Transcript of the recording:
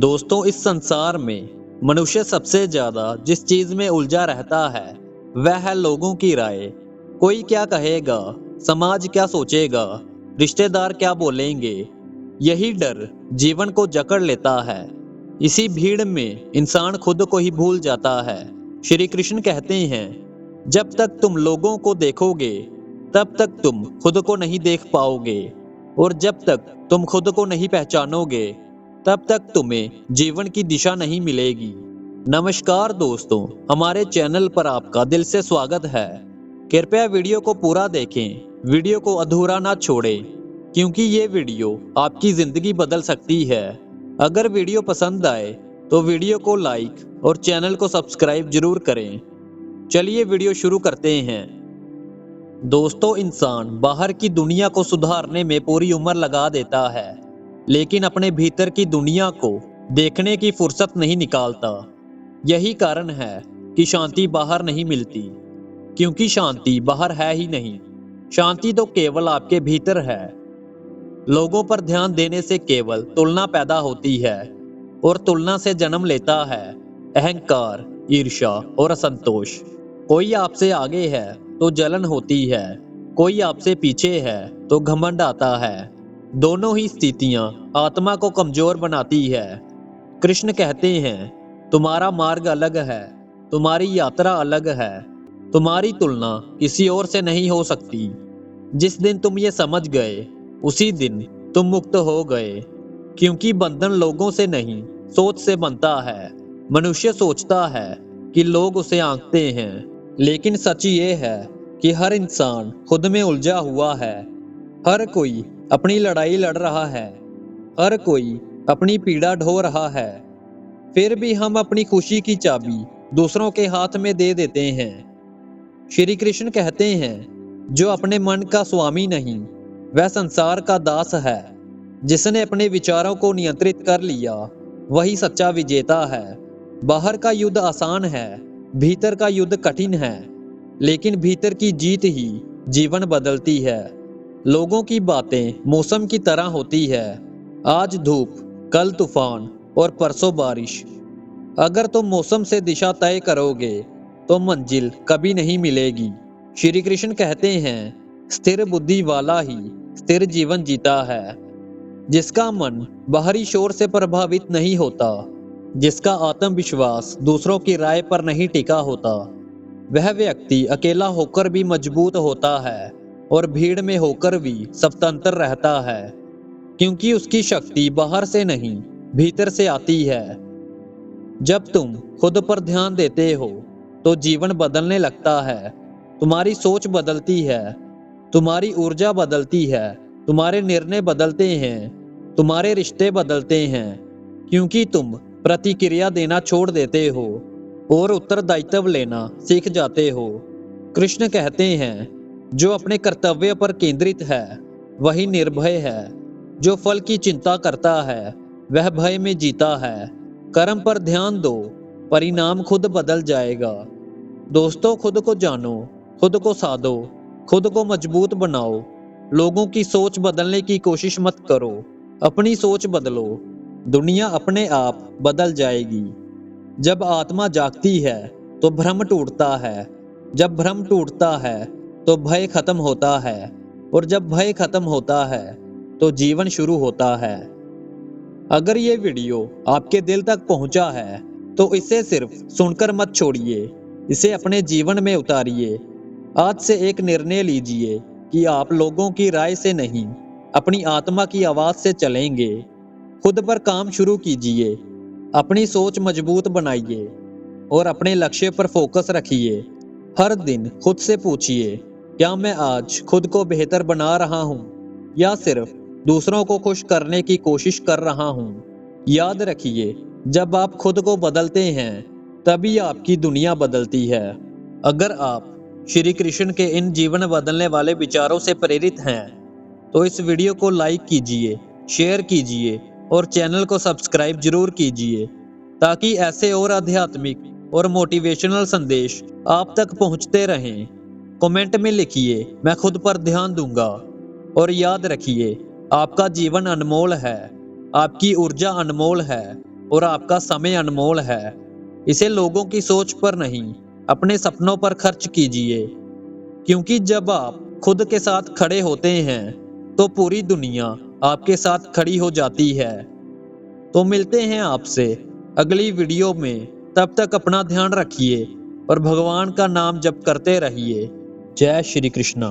दोस्तों, इस संसार में मनुष्य सबसे ज्यादा जिस चीज में उलझा रहता है वह है लोगों की राय। कोई क्या कहेगा, समाज क्या सोचेगा, रिश्तेदार क्या बोलेंगे। यही डर जीवन को जकड़ लेता है। इसी भीड़ में इंसान खुद को ही भूल जाता है। श्री कृष्ण कहते हैं, जब तक तुम लोगों को देखोगे तब तक तुम खुद को नहीं देख पाओगे, और जब तक तुम खुद को नहीं पहचानोगे तब तक तुम्हें जीवन की दिशा नहीं मिलेगी। नमस्कार दोस्तों, हमारे चैनल पर आपका दिल से स्वागत है। कृपया वीडियो को पूरा देखें, वीडियो को अधूरा ना छोड़ें, क्योंकि ये वीडियो आपकी जिंदगी बदल सकती है। अगर वीडियो पसंद आए तो वीडियो को लाइक और चैनल को सब्सक्राइब जरूर करें। चलिए वीडियो शुरू करते हैं। दोस्तों, इंसान बाहर की दुनिया को सुधारने में पूरी उम्र लगा देता है, लेकिन अपने भीतर की दुनिया को देखने की फुर्सत नहीं निकालता। यही कारण है कि शांति बाहर नहीं मिलती, क्योंकि शांति बाहर है ही नहीं। शांति तो केवल आपके भीतर है। लोगों पर ध्यान देने से केवल तुलना पैदा होती है, और तुलना से जन्म लेता है अहंकार, ईर्ष्या और असंतोष। कोई आपसे आगे है तो जलन होती है, कोई आपसे पीछे है तो घमंड आता है। दोनों ही स्थितियां आत्मा को कमजोर बनाती है। कृष्ण कहते हैं, तुम्हारा मार्ग अलग है, तुम्हारी यात्रा अलग है, तुम्हारी तुलना किसी और से नहीं हो सकती। जिस दिन तुम ये समझ गए उसी दिन तुम मुक्त हो गए, क्योंकि बंधन लोगों से नहीं, सोच से बनता है। मनुष्य सोचता है कि लोग उसे आंकते हैं, लेकिन सच ये है कि हर इंसान खुद में उलझा हुआ है। हर कोई अपनी लड़ाई लड़ रहा है, हर कोई अपनी पीड़ा ढो रहा है। फिर भी हम अपनी खुशी की चाबी दूसरों के हाथ में दे देते हैं। श्री कृष्ण कहते हैं, जो अपने मन का स्वामी नहीं वह संसार का दास है। जिसने अपने विचारों को नियंत्रित कर लिया वही सच्चा विजेता है। बाहर का युद्ध आसान है, भीतर का युद्ध कठिन है, लेकिन भीतर की जीत ही जीवन बदलती है। लोगों की बातें मौसम की तरह होती है, आज धूप, कल तूफान और परसों बारिश। अगर तुम मौसम से दिशा तय करोगे तो मंजिल कभी नहीं मिलेगी। श्री कृष्ण कहते हैं, स्थिर बुद्धि वाला ही स्थिर जीवन जीता है। जिसका मन बाहरी शोर से प्रभावित नहीं होता, जिसका आत्मविश्वास दूसरों की राय पर नहीं टिका होता, वह व्यक्ति अकेला होकर भी मजबूत होता है और भीड़ में होकर भी स्वतंत्र रहता है, क्योंकि उसकी शक्ति बाहर से नहीं, भीतर से आती है। जब तुम खुद पर ध्यान देते हो तो जीवन बदलने लगता है। तुम्हारी सोच बदलती है, तुम्हारी ऊर्जा बदलती है, तुम्हारे निर्णय बदलते हैं, तुम्हारे रिश्ते बदलते हैं, क्योंकि तुम प्रतिक्रिया देना छोड़ देते हो और उत्तरदायित्व लेना सीख जाते हो। कृष्ण कहते हैं, जो अपने कर्तव्य पर केंद्रित है वही निर्भय है। जो फल की चिंता करता है वह भय में जीता है। कर्म पर ध्यान दो, परिणाम खुद बदल जाएगा। दोस्तों, खुद को जानो, खुद को साधो, खुद को मजबूत बनाओ। लोगों की सोच बदलने की कोशिश मत करो, अपनी सोच बदलो। दुनिया अपने आप बदल जाएगी। जब आत्मा जागती है तो भ्रम टूटता है, जब भ्रम टूटता है तो भय खत्म होता है, और जब भय खत्म होता है तो जीवन शुरू होता है। अगर ये वीडियो आपके दिल तक पहुंचा है तो इसे सिर्फ सुनकर मत छोड़िए, इसे अपने जीवन में उतारिए। आज से एक निर्णय लीजिए कि आप लोगों की राय से नहीं, अपनी आत्मा की आवाज से चलेंगे। खुद पर काम शुरू कीजिए, अपनी सोच मजबूत बनाइए और अपने लक्ष्य पर फोकस रखिए। हर दिन खुद से पूछिए, क्या मैं आज खुद को बेहतर बना रहा हूँ या सिर्फ दूसरों को खुश करने की कोशिश कर रहा हूँ। याद रखिए, जब आप खुद को बदलते हैं तभी आपकी दुनिया बदलती है। अगर आप श्री कृष्ण के इन जीवन बदलने वाले विचारों से प्रेरित हैं तो इस वीडियो को लाइक कीजिए, शेयर कीजिए और चैनल को सब्सक्राइब जरूर कीजिए, ताकि ऐसे और आध्यात्मिक और मोटिवेशनल संदेश आप तक पहुंचते रहें। कमेंट में लिखिए, मैं खुद पर ध्यान दूंगा। और याद रखिए, आपका जीवन अनमोल है, आपकी ऊर्जा अनमोल है और आपका समय अनमोल है। इसे लोगों की सोच पर नहीं, अपने सपनों पर खर्च कीजिए, क्योंकि जब आप खुद के साथ खड़े होते हैं तो पूरी दुनिया आपके साथ खड़ी हो जाती है। तो मिलते हैं आपसे अगली वीडियो में। तब तक अपना ध्यान रखिए और भगवान का नाम जप करते रहिए। जय श्री कृष्णा।